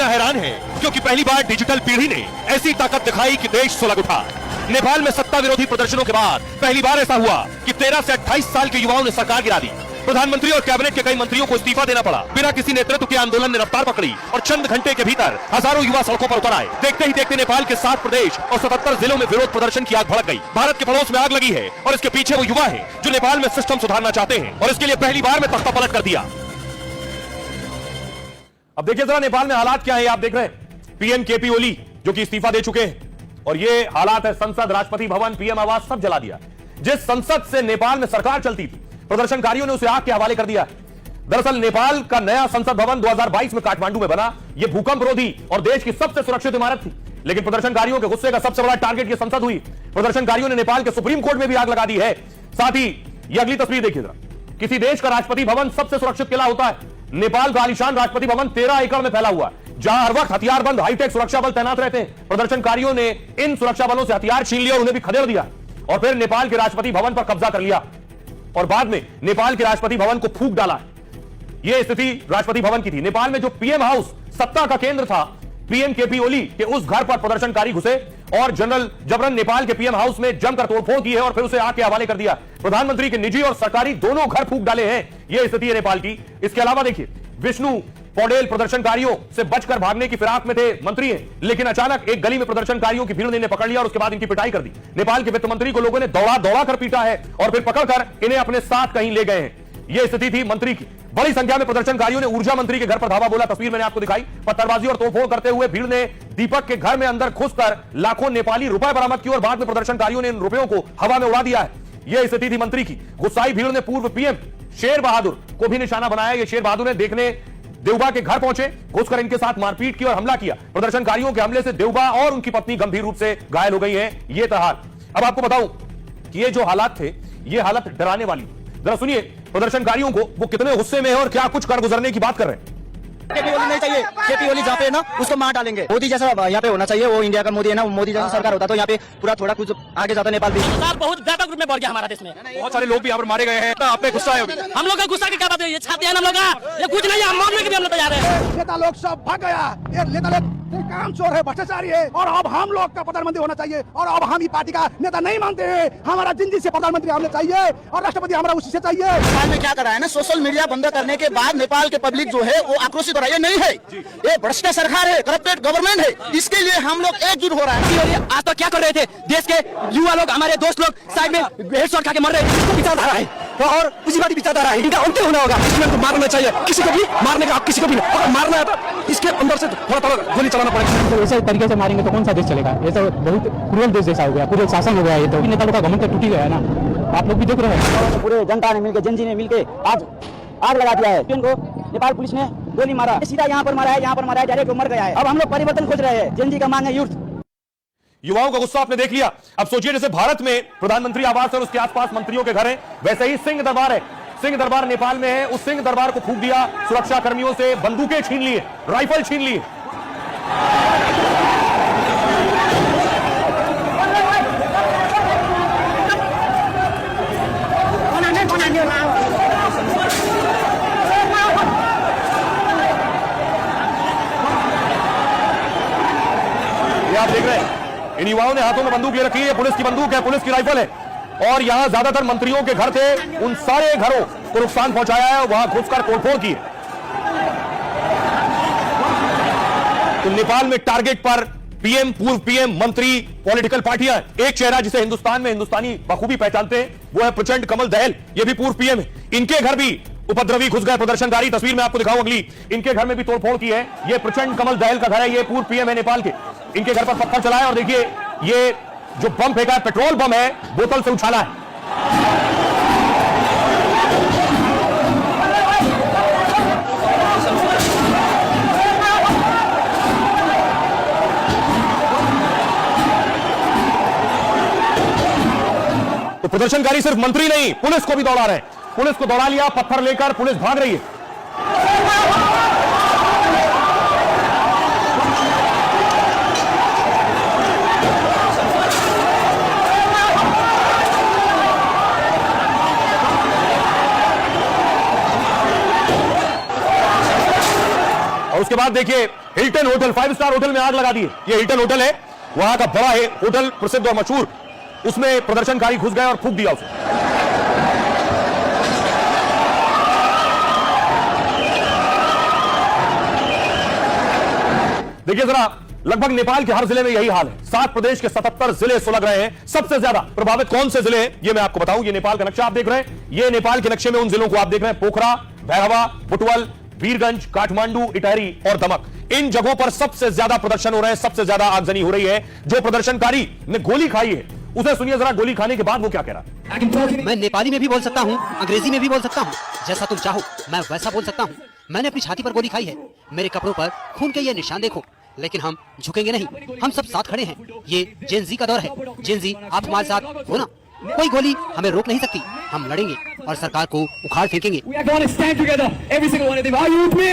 दुनिया हैरान है क्योंकि पहली बार डिजिटल पीढ़ी ने ऐसी ताकत दिखाई कि देश सुलग उठा। नेपाल में सत्ता विरोधी प्रदर्शनों के बाद पहली बार ऐसा हुआ कि 13 से 28 साल के युवाओं ने सरकार गिरा दी। प्रधानमंत्री और कैबिनेट के कई मंत्रियों को इस्तीफा देना पड़ा। बिना किसी नेतृत्व के आंदोलन ने रफ्तार पकड़ी और चंद घंटे के भीतर हजारों युवा सड़कों पर उतर आए। देखते ही देखते नेपाल के 7 प्रदेश और 77 जिलों में विरोध प्रदर्शन की आग भड़क गई। भारत के पड़ोस में आग लगी है और इसके पीछे वो युवा है जो नेपाल में सिस्टम सुधारना चाहते हैं और इसके लिए पहली बार में तख्ता पलट कर दिया। अब देखिए जरा नेपाल में हालात क्या है, आप देख रहे हैं। पीएम केपी ओली जो कि इस्तीफा दे चुके हैं और ये हालात है संसद, राष्ट्रपति भवन, पीएम आवास सब जला दिया। जिस संसद से नेपाल में सरकार चलती थी, प्रदर्शनकारियों ने उसे आग के हवाले कर दिया। दरअसल नेपाल का नया संसद भवन 2022 में काठमांडू में बना। यह भूकंप रोधी और देश की सबसे सुरक्षित इमारत थी, लेकिन प्रदर्शनकारियों के गुस्से का सबसे बड़ा टारगेट यह संसद हुई। प्रदर्शनकारियों ने नेपाल के सुप्रीम कोर्ट में भी आग लगा दी है। साथ ही यह अगली तस्वीर देखिए जरा। किसी देश का राष्ट्रपति भवन सबसे सुरक्षित किला होता है। नेपाल का आलीशान राष्ट्रपति भवन 13 एकड़ में फैला हुआ है, जहां हर वक्त हथियारबंद हाईटेक सुरक्षा बल तैनात रहते हैं। प्रदर्शनकारियों ने इन सुरक्षा बलों से हथियार छीन लिया और उन्हें भी खदेड़ दिया और फिर नेपाल के राष्ट्रपति भवन पर कब्जा कर लिया और बाद में नेपाल के राष्ट्रपति भवन को फूंक डाला। यह स्थिति राष्ट्रपति भवन की थी। नेपाल में जो पीएम हाउस सत्ता का केंद्र था, पीएम केपी ओली के उस घर पर प्रदर्शनकारी घुसे और जनरल जबरन नेपाल के पीएम हाउस में जमकर तोड़फोड़ की है और फिर उसे आग के हवाले कर दिया। प्रधानमंत्री के निजी और सरकारी दोनों घर फूंक डाले हैं। यह स्थिति है नेपाल की। इसके अलावा देखिए, विष्णु पौडेल प्रदर्शनकारियों से बचकर भागने की फिराक में थे, मंत्री हैं, लेकिन अचानक एक गली में प्रदर्शनकारियों की भीड़ ने इन्हें पकड़ लिया और उसके बाद इनकी पिटाई कर दी। नेपाल के वित्त मंत्री को लोगों ने दौड़ा दौड़ा कर पीटा है और फिर पकड़कर इन्हें अपने साथ कहीं ले गए हैं। यह स्थिति थी मंत्री की। बड़ी संख्या में प्रदर्शनकारियों ने ऊर्जा मंत्री के घर पर धावा बोला। तस्वीर मैंने आपको दिखाई। पत्थरबाजी और तोड़फोड़ करते हुए भीड़ ने दीपक के घर में अंदर घुसकर लाखों नेपाली रुपए बरामद किए और बाद में प्रदर्शनकारियों ने इन रुपयों को हवा में उड़ा दिया है। यह स्थिति थी मंत्री की। गुस्साई भीड़ ने पूर्व पीएम शेर बहादुर को भी निशाना बनाया। यह शेर बहादुर ने देखने देवबा के घर पहुंचे, घुसकर इनके साथ मारपीट की और हमला किया। प्रदर्शनकारियों के हमले से देवबा और उनकी पत्नी गंभीर रूप से घायल हो गई है। यह था हाल। अब आपको बताऊं कि ये जो हालात थे, ये हालत डराने वाली। जरा सुनिए प्रदर्शनकारियों को, वो कितने गुस्से में है और क्या कुछ कर गुजरने की बात कर रहे हैं। केपी ओली नहीं चाहिए। केपी ओली जहाँ पे ना उसको मार डालेंगे। मोदी जैसा यहाँ पे होना चाहिए। वो इंडिया का मोदी है ना, मोदी जैसा सरकार होता तो यहाँ पे पूरा थोड़ा कुछ आगे जाता नेपाल भी। बहुत व्यापक रूप में बढ़ गया हमारा देश में। बहुत सारे लोग भी यहाँ पर मारे गए हैं। आप पे गुस्सा है? हम लोग का गुस्सा की क्या बात है? ये छाती है हम लोग का, ये कुछ नहीं है। मारने के भी हम लोग तैयार है। नेता लोग सब भाग गया। ये नेता लोग काम चोर है, भ्रष्टाचारी है और अब हम लोग का प्रधानमंत्री होना चाहिए और अब हम ही पार्टी का नेता नहीं मानते हैं। हमारा जिंदगी से प्रधानमंत्री हमें चाहिए और राष्ट्रपति हमारा उसी से चाहिए। नेपाल में क्या कर रहा है ना, सोशल मीडिया बंद करने के बाद नेपाल के पब्लिक जो है वो आक्रोशित हो रहा है। नहीं है, ये भ्रष्ट सरकार है, करप्टेड गवर्नमेंट है। इसके लिए हम लोग एकजुट हो रहा है। आज तक क्या कर रहे थे? देश के युवा लोग, हमारे दोस्त लोग साइड में हेडशॉट खा के मर रहे हैं। इसको विचारधारा है और उसी बात विचारधारा है। इनका अंत होना होगा। इसमें तो मारना चाहिए, किसी को भी मारने का, किसी को भी अगर मारना है तो इसके अंदर से थोड़ा थोड़ा गोली चलाना पड़ेगा। ऐसे तरीके से मारेंगे तो कौन सा देश चलेगा? ये तो बहुत क्रूरल देश जैसा हो गया, पूरे शासन हो गया। ये तो नेता लोग का घमंड टूट ही गया है ना, आप लोग भी देख रहे हैं। पूरे जनता ने मिलकर, जनजी ने मिलकर आज आग लगा दिया है। को नेपाल पुलिस ने गोली मारा, सीधा यहाँ पर मारा है, यहाँ पर मारा है, डायरेक्ट मर गया है। अब हम लोग परिवर्तन खोज रहे हैं। जनजी का मांग है युद्ध। युवाओं का गुस्सा आपने देख लिया। अब सोचिए जैसे भारत में प्रधानमंत्री आवास और उसके आसपास मंत्रियों के घर हैं, वैसे ही सिंह दरबार है। सिंह दरबार नेपाल में है। उस सिंह दरबार को फूंक दिया। सुरक्षा कर्मियों से बंदूकें छीन लिए, राइफल छीन लिए। ये आप देख रहे हैं, इन युवाओं ने हाथों में बंदूक ले रखी है। पुलिस की बंदूक है, पुलिस की राइफल है और यहां ज्यादातर मंत्रियों के घर थे। उन सारे घरों को नुकसान पहुंचाया है, वहां घुसकर तोड़फोड़ की है। तो नेपाल में टारगेट पर पीएम, पूर्व पीएम, मंत्री, पॉलिटिकल पार्टियां। एक चेहरा जिसे हिंदुस्तान में हिंदुस्तानी बखूबी पहचानते हैं, वो है प्रचंड कमल दहल। ये भी पूर्व पीएम है। इनके घर भी उपद्रवी घुस गए प्रदर्शनकारी। तस्वीर में आपको दिखाऊं अगली। इनके घर में भी तोड़फोड़ की है। ये प्रचंड कमल दहल का घर है। ये पूर्व पीएम है नेपाल के। इनके घर पर पत्थर चलाया और देखिए ये जो बम फेंका है, पेट्रोल बम है, बोतल से उछाला है। तो प्रदर्शनकारी सिर्फ मंत्री नहीं, पुलिस को भी दौड़ा रहे हैं। पुलिस को दौड़ा लिया, पत्थर लेकर पुलिस भाग रही है। और उसके बाद देखिए हिल्टन होटल 5 स्टार होटल में आग लगा दी है। ये हिल्टन होटल है, वहां का बड़ा है होटल, प्रसिद्ध और मशहूर। उसमें प्रदर्शनकारी घुस गए और फूंक दिया उसे। देखिए जरा, लगभग नेपाल के हर जिले में यही हाल है। 7 प्रदेश के 77 जिले सुलग रहे हैं। सबसे ज्यादा प्रभावित कौन से जिले हैं ये मैं आपको बताऊं। ये नेपाल का नक्शा आप देख रहे हैं, ये नेपाल के नक्शे में उन जिलों को आप देख रहे हैं, पोखरा, भैरवा, बुटवल, वीरगंज, काठमांडू, इटहरी और दमक। इन जगहों पर सबसे ज्यादा प्रदर्शन हो रहे हैं, सबसे ज्यादा आगजनी हो रही है। जो प्रदर्शनकारी ने गोली खाई है, उसे सुनिए जरा, गोली खाने के बाद वो क्या कह रहा है। मैं नेपाली में भी बोल सकता हूँ, अंग्रेजी में भी बोल सकता हूँ, जैसा तुम चाहो मैं वैसा बोल सकता हूँ। मैंने अपनी छाती पर गोली खाई है, मेरे कपड़ों पर खून के ये निशान देखो, लेकिन हम झुकेंगे नहीं। हम सब साथ खड़े हैं। ये जेन जी का दौर है। जेन जी, आप हमारे साथ हो ना? कोई गोली हमें रोक नहीं सकती। हम लड़ेंगे और सरकार को उखाड़ फेंकेंगे। We are going to stand together, every single one of them. Are you with me?